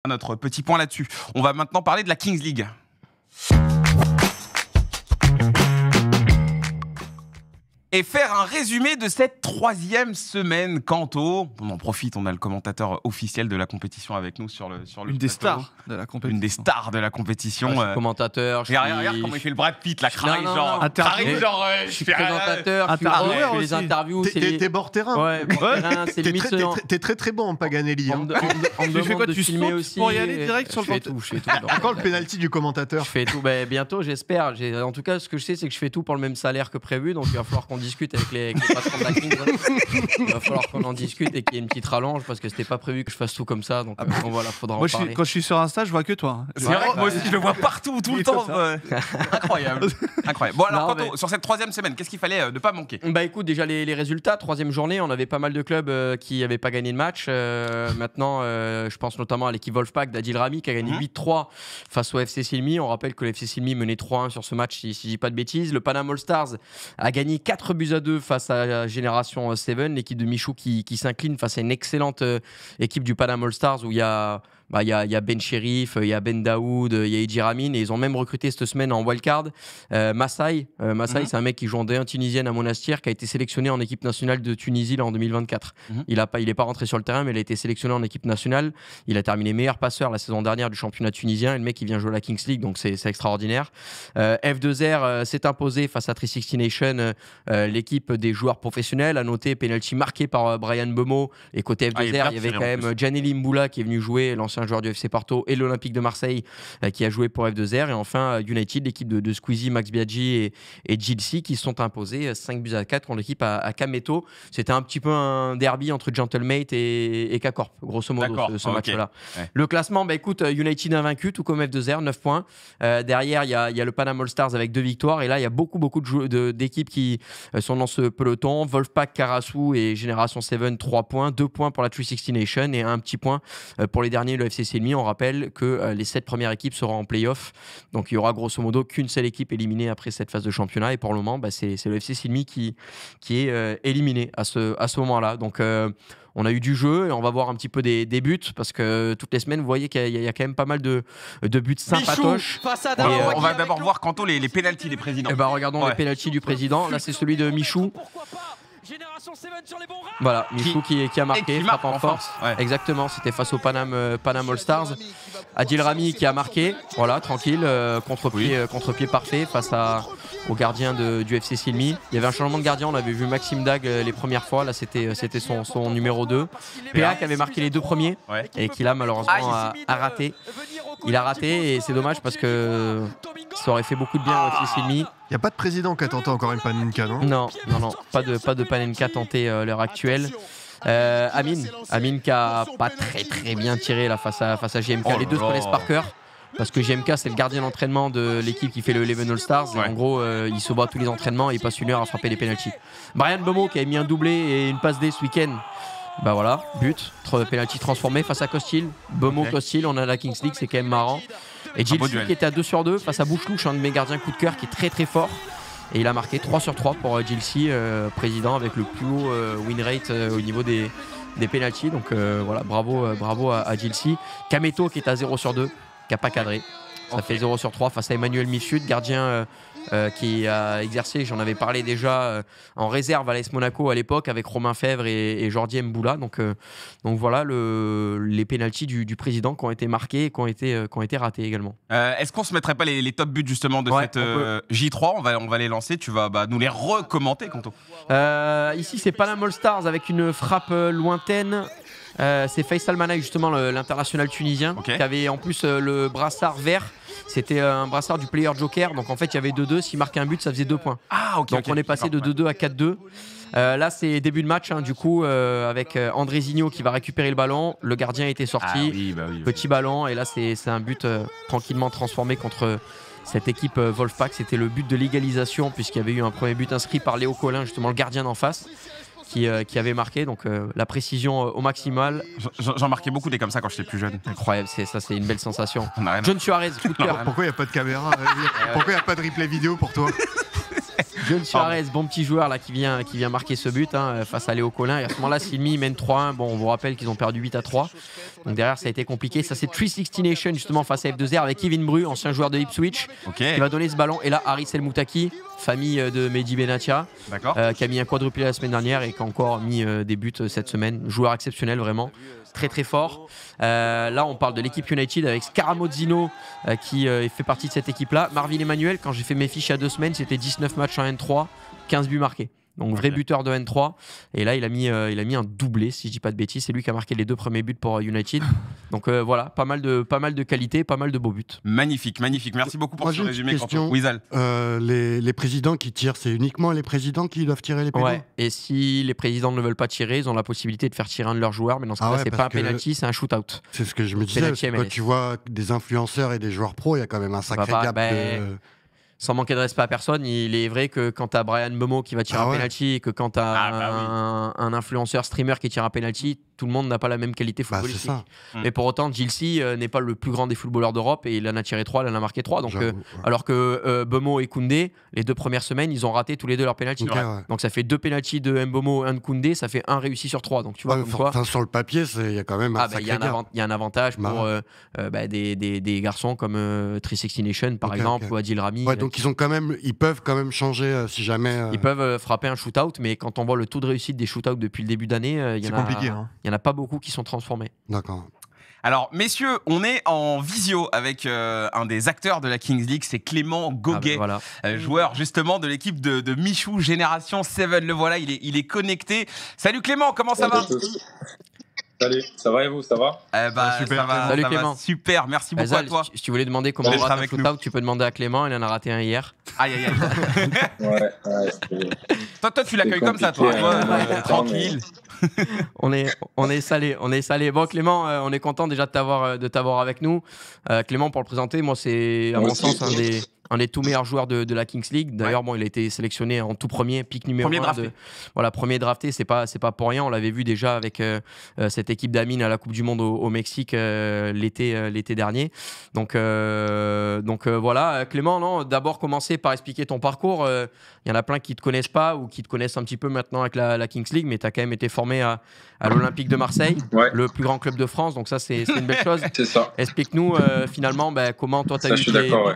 Notre petit point là-dessus. On va maintenant parler de la Kings League. Et faire un résumé de cette 3e semaine. Kanto, on en profite, on a le commentateur officiel de la compétition avec nous sur le Une des stars de la compétition. Une des stars de la compétition. Je suis commentateur. Regarde comment il fait le Brad Pitt, la crâne, genre. Je suis présentateur, je fais les interviews. T'es bord terrain. Ouais, bord terrain, c'est limite. T'es très bon en Paganelli. On me demande de filmer aussi. Pour y aller direct sur le Je fais tout. Encore le penalty du commentateur. Je fais tout. Bientôt, j'espère. En tout cas, ce que je sais, c'est que je fais tout pour le même salaire que prévu. Donc, il va falloir qu'on discute avec les patrons de la Kings. Il va falloir qu'on en discute et qu'il y ait une petite rallonge parce que c'était pas prévu que je fasse tout comme ça. Donc voilà, faudra en parler. Quand je suis sur Insta, je vois que toi. C'est vrai que moi aussi, je le vois partout, tout le temps. Incroyable. Bon, alors, sur cette 3e semaine, qu'est-ce qu'il fallait ne pas manquer? Écoute, déjà les résultats. 3e journée, on avait pas mal de clubs qui n'avaient pas gagné de match. Maintenant, je pense notamment à l'équipe Wolfpack d'Adil Rami qui a gagné 8-3 face au FC Silmi. On rappelle que le FC Silmi menait 3-1 sur ce match, si je dis pas de bêtises. Le Panama All Stars a gagné 4-2 face à la Génération 7, l'équipe de Michou qui s'incline face à une excellente équipe du Panama All Stars où il y a Ben Sherif, il y a Ben Daoud, il y a Eddie Ramin et ils ont même recruté cette semaine en wildcard Massaï. C'est un mec qui joue en D1 tunisienne à Monastir qui a été sélectionné en équipe nationale de Tunisie là, en 2024. Il est pas rentré sur le terrain mais il a été sélectionné en équipe nationale. Il a terminé meilleur passeur la saison dernière du championnat tunisien et le mec il vient jouer à la Kings League donc c'est extraordinaire. F2R s'est imposé face à 360 Nation, l'équipe des joueurs professionnels. À noter penalty marqué par Brian Bemo et côté F2R il y avait quand même Djaneli Mboula qui est venu jouer, l'ancien joueur du FC Porto et l'Olympique de Marseille qui a joué pour F2R et enfin United, l'équipe de Squeezie, Max Biaggi et Gilsi qui se sont imposés 5-4 contre l'équipe à Kameto. C'était un petit peu un derby entre Gentlemate et K-Corp grosso modo ce match-là. Ouais. Le classement, écoute, United invaincu tout comme F2R, 9 points. Derrière il y a le Panama All Stars avec 2 victoires et là il y a beaucoup d'équipes qui sont dans ce peloton. Wolfpack, Karasu et Génération 7, 3 points, 2 points pour la 360 Nation et un petit point pour les derniers, le FC Silmi. On rappelle que les 7 premières équipes seront en play-off, donc il y aura grosso modo qu'une seule équipe éliminée après cette phase de championnat et pour le moment c'est le FC Silmi qui est éliminé à ce moment-là. Donc on a eu du jeu et on va voir un petit peu des buts parce que toutes les semaines vous voyez qu'il y a quand même pas mal de buts sympatoches. On va d'abord voir Kanto les pénaltys des présidents. Regardons les pénaltys du président. Là c'est celui de Michou. Voilà, Michou qui a marqué, frappe en force. Exactement, c'était face au Panama All Stars. Adil Rami qui a marqué, voilà, tranquille, contre-pied parfait face au gardien du FC Silmi. Il y avait un changement de gardien, on avait vu Maxime Dag les premières fois, là c'était son numéro 2. PA qui avait marqué les 2 premiers et qui là malheureusement a raté. Il a raté et c'est dommage parce que ça aurait fait beaucoup de bien au FC Silmi. Il n'y a pas de président qui a tenté encore une Panenka, non ? Non, pas de Panenka tenté à l'heure actuelle. Amine qui a pas très bien tiré là, face à JMK. Les deux se connaissent par cœur. Parce que JMK c'est le gardien d'entraînement de l'équipe qui fait le Eleven All Stars. En gros, il se bat tous les entraînements et il passe 1 heure à frapper les penalties. Brian Bemo qui a mis un doublé et une passe D ce week-end. Voilà, but, penalty transformé face à Costil. Bemo Costil, on a la Kings League, c'est quand même marrant. Et Gilles qui était à 2/2 face à Bouchelouche, un de mes gardiens coup de cœur qui est très fort. Et il a marqué 3/3 pour Gilles, président avec le plus haut win rate au niveau des penalties. Donc voilà, bravo à Gilles. Kameto qui est à 0/2, qui n'a pas cadré. Ça fait 0/3 face à Emmanuel Mifsud, gardien qui a exercé, j'en avais parlé déjà, en réserve à l'AS Monaco à l'époque avec Romain Fèvre et Jordi Mboula. Donc voilà les pénaltys du président qui ont été marqués et qui ont été ratés également. Est-ce qu'on se mettrait pas les top buts justement de cette J3 on va les lancer, tu vas nous les recommenter, Kanto. Ici c'est Panama All Stars avec une frappe lointaine. C'est Faisal Manaï justement l'international tunisien qui avait en plus le brassard vert. C'était un brassard du player joker, donc en fait il y avait 2-2, s'il marquait un but ça faisait 2 points. Donc on est passé de 2-2 à 4-2. Là c'est début de match du coup avec André Zigno qui va récupérer le ballon, le gardien était sorti, petit ballon et là c'est un but tranquillement transformé contre cette équipe Wolfpack. C'était le but de l'égalisation puisqu'il y avait eu un premier but inscrit par Léo Collin, justement le gardien d'en face. Qui avait marqué, donc la précision au maximal. J'en marquais beaucoup des comme ça quand j'étais plus jeune. Incroyable, c'est une belle sensation. John Suarez, coup de cœur. Pourquoi il n'y a pas de caméra Pourquoi il n'y a pas de replay vidéo pour toi? John Suarez, bon petit joueur là, qui vient marquer ce but face à Léo Collin. Et à ce moment-là, Silmi mène 3-1. Bon, on vous rappelle qu'ils ont perdu 8-3. Donc derrière, ça a été compliqué. Ça, c'est 360 Nation, justement, face à F2R avec Kevin Bru, ancien joueur de Ipswich, Ok. qui va donner ce ballon. Et là, Haris El Moutaki, famille de Mehdi Benatia, D'accord. qui a mis un quadruplé la semaine dernière et qui a encore mis des buts cette semaine. Joueur exceptionnel, vraiment. Très, très fort. Là, on parle de l'équipe United avec Scaramozzino qui fait partie de cette équipe-là. Marvin Emmanuel, quand j'ai fait mes fiches il y a 2 semaines, c'était 19 matchs en N3, 15 buts marqués. Donc vrai buteur de N3. Et là, il a mis un doublé, si je dis pas de bêtises. C'est lui qui a marqué les 2 premiers buts pour United. Donc voilà, pas mal de qualité, pas mal de beaux buts. Magnifique, magnifique. Merci beaucoup pour Moi, ce j'ai une résumé. question. Quentin. Oui, Zal. Les présidents qui tirent, c'est uniquement les présidents qui doivent tirer les pénaux. Ouais. Et si les présidents ne veulent pas tirer, ils ont la possibilité de faire tirer un de leurs joueurs. Mais dans ce cas-là, c'est parce pas un que penalty, c'est un shootout. C'est ce que je me disais. Penalty Parce que quand MLS. tu vois des influenceurs et des joueurs pros, il y a quand même un sacré pas- gap. ben, Sans manquer de respect à personne, il est vrai que quand t'as Brian Momo qui va tirer un penalty et que quand t'as un influenceur streamer qui tire un penalty, tout le monde n'a pas la même qualité c'est footballistique. ça. Mais pour autant, Gilsey n'est pas le plus grand des footballeurs d'Europe et il en a tiré 3, il en a marqué 3. Donc, J'avoue, ouais. alors que Bomo et Koundé, les 2 premières semaines, ils ont raté tous les 2 leurs penalty. Ok, ouais. Donc ça fait 2 penalty de Mbomo, 1 de Koundé, ça fait 1 réussi sur 3. Donc tu vois Ouais, comme quoi. enfin, sur le papier, il y a quand même un Il sacré y, a gap. y a un avantage Bah pour des garçons comme 360 Nation par Ok, exemple ok. ou Adil Rami. Ouais, donc ils peuvent quand même changer si jamais. Ils peuvent frapper un shootout, mais quand on voit le taux de réussite des shootouts depuis le début d'année, il C'est compliqué. Hein. y en a pas beaucoup qui sont transformés. D'accord. Alors, messieurs, on est en visio avec un des acteurs de la Kings League, c'est Clément Goguet, Voilà. joueur justement de l'équipe de Michou Génération 7. Le voilà, il est connecté. Salut Clément, comment ça va? Salut, ça va et vous, ça va? Ça Super, va, Clément. Salut ça va Clément. super, merci beaucoup Zal, à toi. si tu voulais demander comment on D'être rate un avec shootout, tu peux demander à Clément, il en a raté un hier. Aïe, aïe, aïe. Ouais, Toi, tu l'accueilles C'est comme ça, toi, compliqué, tranquille. On est salé. Bon Clément, on est content déjà de t'avoir avec nous. Clément, pour le présenter, moi c'est à Moi mon aussi. sens un des tout meilleurs joueurs de la Kings League. D'ailleurs, bon, il a été sélectionné en tout premier, pick numéro 1. Premier drafté, c'est pas pour rien. On l'avait vu déjà avec cette équipe d'Amine à la Coupe du Monde au Mexique l'été dernier. Donc voilà, Clément, non, d'abord commencer par expliquer ton parcours. Il y en a plein qui te connaissent pas ou qui te connaissent un petit peu maintenant avec la Kings League, mais tu as quand même été formé à l'Olympique de Marseille, Ouais. le plus grand club de France. Donc ça, c'est une belle chose. c'est ça. Explique-nous finalement comment toi tu as Ça, eu je suis d'accord, ouais.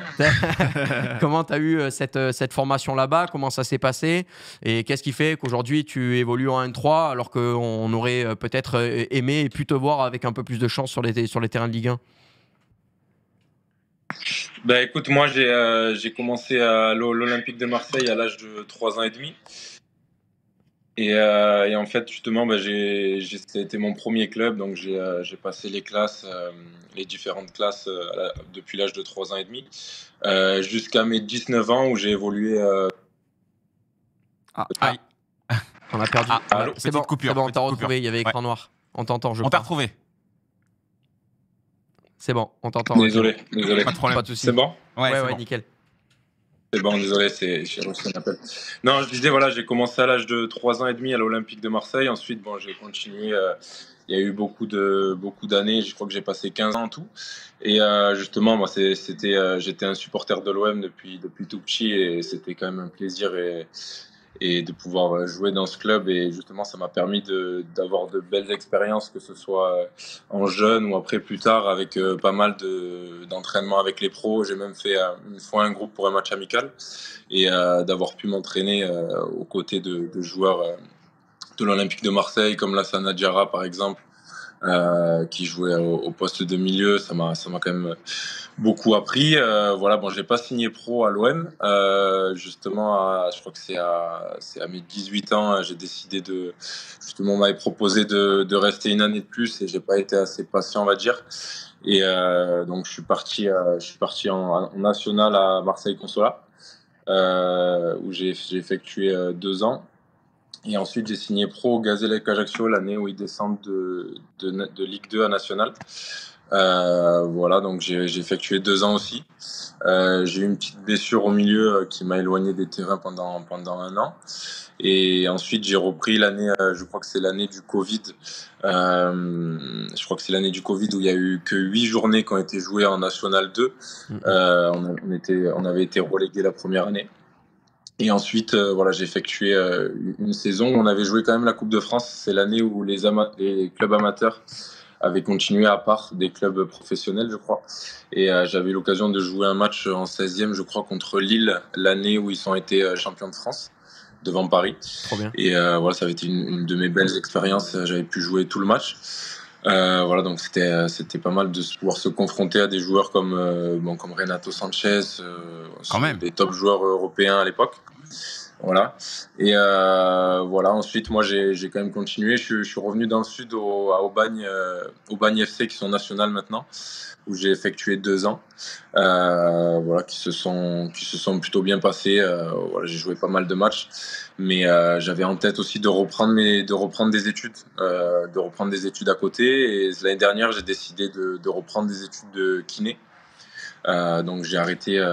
comment tu as eu cette formation là-bas, comment ça s'est passé et qu'est-ce qui fait qu'aujourd'hui tu évolues en N3 alors qu'on aurait peut-être aimé et pu te voir avec un peu plus de chance sur les terrains de Ligue 1. Bah écoute, moi j'ai commencé à l'Olympique de Marseille à l'âge de 3 ans et demi. Et en fait, justement, ça a été mon premier club, donc j'ai passé les classes, les différentes classes depuis l'âge de 3 ans et demi, jusqu'à mes 19 ans où j'ai évolué. Aïe. On a perdu. Allô, C'est petite bon, coupure, c'est bon, on petite t'a coupure. retrouvé, il y avait écran noir. On t'entend, On t'a retrouvé. C'est bon, on t'entend. Désolé. Pas de problème. Pas de soucis. C'est bon? Ouais, c'est Ouais, bon. nickel. C'est bon, désolé, j'ai reçu un appel. Non, je disais, voilà, j'ai commencé à l'âge de 3 ans et demi à l'Olympique de Marseille. Ensuite, bon, j'ai continué. Il y a eu beaucoup d'années. Je crois que j'ai passé 15 ans en tout. Et justement, moi, j'étais un supporter de l'OM depuis tout petit et c'était quand même un plaisir et de pouvoir jouer dans ce club. Et justement, ça m'a permis d'avoir de belles expériences, que ce soit en jeune ou après plus tard, avec pas mal d'entraînements avec les pros. J'ai même fait une fois un groupe pour un match amical et d'avoir pu m'entraîner aux côtés de joueurs de l'Olympique de Marseille, comme Lassana Diarra par exemple, qui jouait au poste de milieu. Ça m'a quand même beaucoup appris. Voilà, bon, j'ai pas signé pro à l'OM. Justement, je crois que c'est à mes 18 ans, j'ai décidé justement, on m'avait proposé de rester une année de plus et j'ai pas été assez patient, on va dire. Et donc, je suis parti en national à Marseille-Consola, où j'ai effectué 2 ans. Et ensuite, j'ai signé pro au Gazélec Ajaccio l'année où ils descendent de Ligue 2 à National. Voilà, donc j'ai effectué 2 ans aussi. J'ai eu une petite blessure au milieu qui m'a éloigné des terrains pendant 1 an. Et ensuite, j'ai repris l'année, je crois que c'est l'année du Covid. Je crois que c'est l'année du Covid où il y a eu que 8 journées qui ont été jouées en National 2. On avait été relégués la première année. Et ensuite, voilà, j'ai effectué une saison où on avait joué quand même la Coupe de France. C'est l'année où les clubs amateurs avait continué à part des clubs professionnels, je crois. Et j'avais eu l'occasion de jouer un match en 16e, je crois, contre Lille, l'année où ils ont été champions de France, devant Paris. Trop bien. Et voilà, ça avait été une de mes belles expériences. J'avais pu jouer tout le match. Voilà, donc c'était pas mal de pouvoir se confronter à des joueurs comme Renato Sanchez, Quand même. des top joueurs européens à l'époque. Voilà. Et voilà, ensuite, moi, j'ai quand même continué. Je suis revenu dans le sud à Aubagne FC, qui sont nationales maintenant, où j'ai effectué 2 ans, voilà, qui se sont plutôt bien passés. Voilà, j'ai joué pas mal de matchs, mais j'avais en tête aussi de reprendre des études à côté. Et l'année dernière, j'ai décidé de reprendre des études de kiné. Donc j'ai arrêté,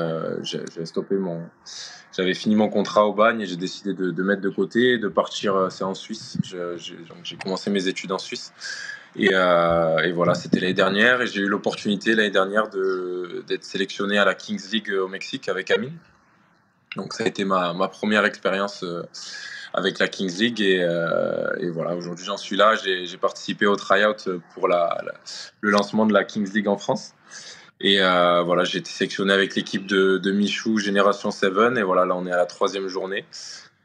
j'ai stoppé j'avais fini mon contrat au Bagne et j'ai décidé de mettre de côté et de partir. C'est en Suisse. Donc j'ai commencé mes études en Suisse. Et voilà, c'était l'année dernière et j'ai eu l'opportunité l'année dernière d'être sélectionné à la Kings League au Mexique avec Amine. Donc ça a été ma première expérience avec la Kings League et voilà, aujourd'hui j'en suis là. J'ai participé au tryout pour le lancement de la Kings League en France. Et voilà, j'ai été sélectionné avec l'équipe de Michou Génération 7 et voilà, là on est à la 3e journée.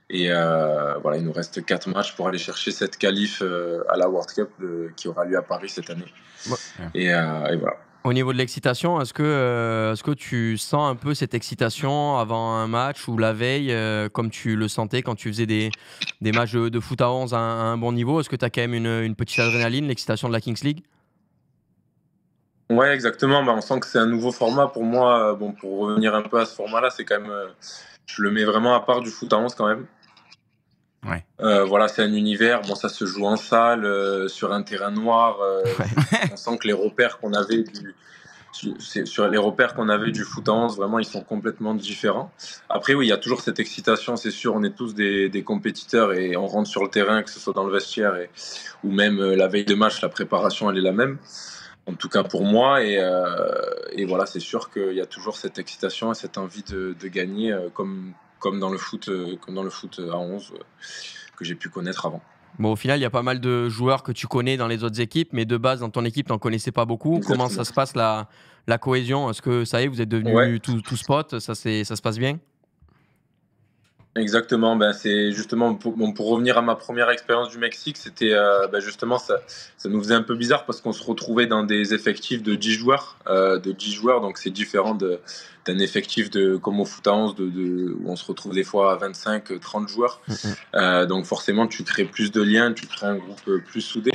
Et voilà, il nous reste 4 matchs pour aller chercher cette qualif à la World Cup qui aura lieu à Paris cette année. Ouais. Et voilà. Au niveau de l'excitation, est-ce que tu sens un peu cette excitation avant un match ou la veille, comme tu le sentais quand tu faisais des matchs de foot à 11 à un bon niveau? Est-ce que tu as quand même une petite adrénaline, l'excitation de la Kings League? Ouais, exactement. On sent que c'est un nouveau format pour moi. Bon, pour revenir un peu à ce format-là, c'est quand même, je le mets vraiment à part du foot à 11 quand même. Ouais. Voilà, c'est un univers. Bon, ça se joue en salle, sur un terrain noir. On sent que les repères qu'on avait sur les repères qu'on avait du foot à 11, vraiment, ils sont complètement différents. Après, oui, il y a toujours cette excitation, c'est sûr. On est tous des compétiteurs et on rentre sur le terrain, que ce soit dans le vestiaire ou même la veille de match, la préparation, elle est la même. En tout cas pour moi, et voilà, c'est sûr qu'il y a toujours cette excitation et cette envie de gagner, comme dans le foot à 11 que j'ai pu connaître avant. Bon, au final, il y a pas mal de joueurs que tu connais dans les autres équipes, mais de base, dans ton équipe, tu n'en connaissais pas beaucoup. Exactement. Comment ça se passe la cohésion? Est-ce que ça y est, vous êtes devenus tous potes? Ça se passe bien? Exactement, c'est justement pour revenir à ma première expérience du Mexique, c'était justement ça nous faisait un peu bizarre parce qu'on se retrouvait dans des effectifs de 10 joueurs, donc c'est différent d'un effectif comme au foot à 11 où on se retrouve des fois à 25, 30 joueurs. Donc forcément tu crées plus de liens, tu crées un groupe plus soudé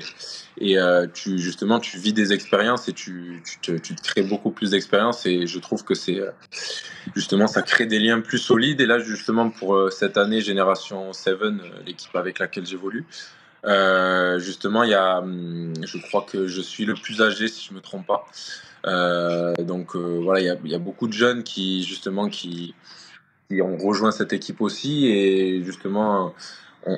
et tu vis des expériences et tu te crées beaucoup plus d'expériences et je trouve que c'est justement ça crée des liens plus solides. Et là justement pour cette année Génération 7, l'équipe avec laquelle j'évolue, justement je crois que je suis le plus âgé si je me trompe pas, donc voilà, il y a beaucoup de jeunes qui ont rejoint cette équipe aussi et justement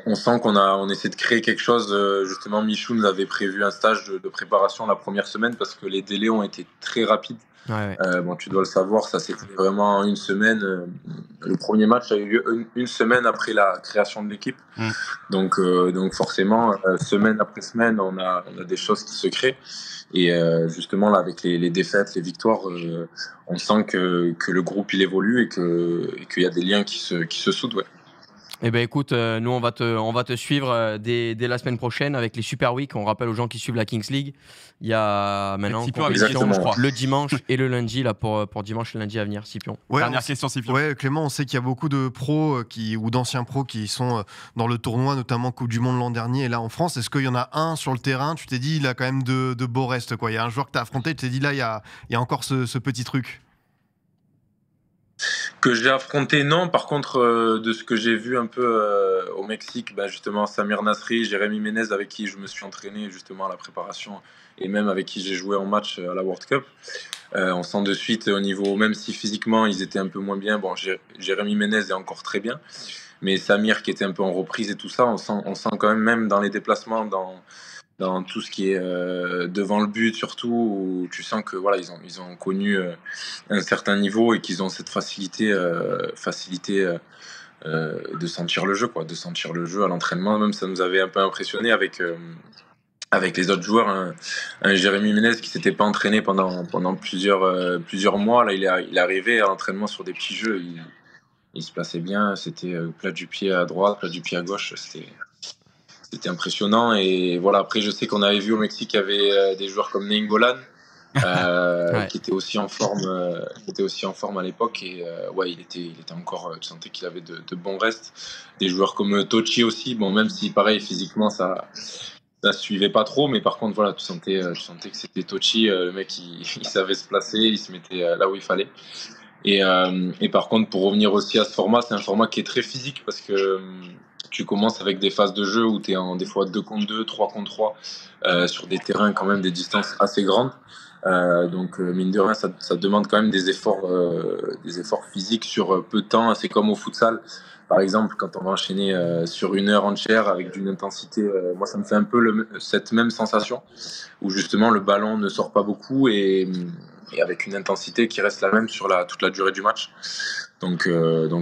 on sent qu'on essaie de créer quelque chose. Justement, Michou nous avait prévu un stage de préparation la première semaine parce que les délais ont été très rapides. Ouais. Bon, tu dois le savoir, ça s'est fait vraiment en une semaine. Le premier match a eu lieu une semaine après la création de l'équipe. Donc forcément, semaine après semaine, on a des choses qui se créent. Et justement, là, avec les défaites, les victoires, on sent que le groupe il évolue et qu'il y a des liens qui se soudent. Ouais. Eh ben écoute, nous on va te suivre dès la semaine prochaine avec les Super Week. On rappelle aux gens qui suivent la Kings League, il y a maintenant Exactement, je crois, le dimanche et le lundi là pour dimanche et lundi à venir. Scipion. Ouais, Dernière question, Scipion. Ouais, Clément, on sait qu'il y a beaucoup de pros ou d'anciens pros qui sont dans le tournoi, notamment Coupe du Monde l'an dernier et là en France. Est-ce qu'il y en a un sur le terrain, tu t'es dit, il a quand même de beaux restes, quoi. Il y a un joueur que tu as affronté, tu t'es dit, là, il y a encore ce petit truc. Que j'ai affronté, non. Par contre, de ce que j'ai vu un peu au Mexique, justement, Samir Nasri, Jérémy Ménez, avec qui je me suis entraîné justement à la préparation et même avec qui j'ai joué en match à la World Cup. On sent de suite au niveau, même si physiquement ils étaient un peu moins bien, bon, Jérémy Ménez est encore très bien, mais Samir qui était un peu en reprise et tout ça, on sent quand même dans les déplacements, dans tout ce qui est devant le but surtout, où tu sens que voilà, ils ont connu un certain niveau et qu'ils ont cette facilité de sentir le jeu, quoi, de sentir le jeu à l'entraînement. Même ça nous avait un peu impressionné avec avec les autres joueurs, un Jérémy Ménez qui s'était pas entraîné pendant plusieurs mois. Là, il est arrivé à l'entraînement sur des petits jeux. Il se plaçait bien. C'était plat du pied à droite, plat du pied à gauche. C'était impressionnant. Et voilà. Après, je sais qu'on avait vu au Mexique qu'il y avait des joueurs comme Nainggolan qui était aussi en forme, à l'époque. Et ouais, il était encore. Tu sentais qu'il avait de bons restes. Des joueurs comme Tochi aussi. Bon, même si pareil physiquement ça suivait pas trop, mais par contre voilà, tu sentais que c'était Tochi, le mec il savait se placer, il se mettait là où il fallait. Et par contre, pour revenir aussi à ce format, c'est un format qui est très physique parce que tu commences avec des phases de jeu où tu es des fois 2 contre 2, 3 contre 3 sur des terrains quand même des distances assez grandes. Donc mine de rien, ça demande quand même des efforts physiques sur peu de temps. C'est comme au futsal. Par exemple, quand on va enchaîner sur 1 heure entière avec d'une intensité, moi ça me fait un peu cette même sensation où justement le ballon ne sort pas beaucoup et avec une intensité qui reste la même sur toute la durée du match. Donc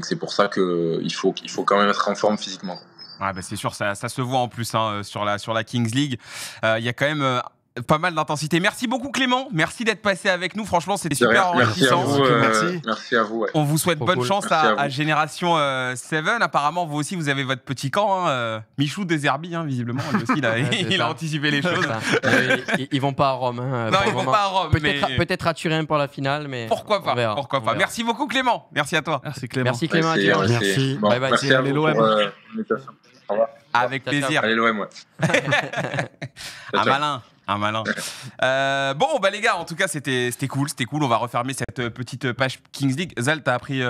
c'est pour ça qu'il faut quand même être en forme physiquement. Ouais, bah c'est sûr, ça se voit en plus sur la Kings League. Il y a quand même pas mal d'intensité. Merci beaucoup Clément, merci d'être passé avec nous. Franchement, c'était super enrichissant. Merci à vous. Ouais. On vous souhaite bonne cool. chance à Génération 7. Apparemment, vous aussi, vous avez votre petit camp. Michou Deserbi, visiblement, lui aussi, il a anticipé les choses. Ils vont pas à Rome. Non, ils vont pas à Rome. Peut-être à Turin pour la finale, mais pourquoi pas. Merci beaucoup Clément. Merci à toi. Merci Clément. Merci Clément. Merci. Bon, Bye bye. Merci à vous pour l'invitation. Au revoir. Avec plaisir. Allez l'OM, ouais. Un malin. Bon, bah les gars, en tout cas, c'était cool. On va refermer cette petite page Kings League. Zal, t'as appris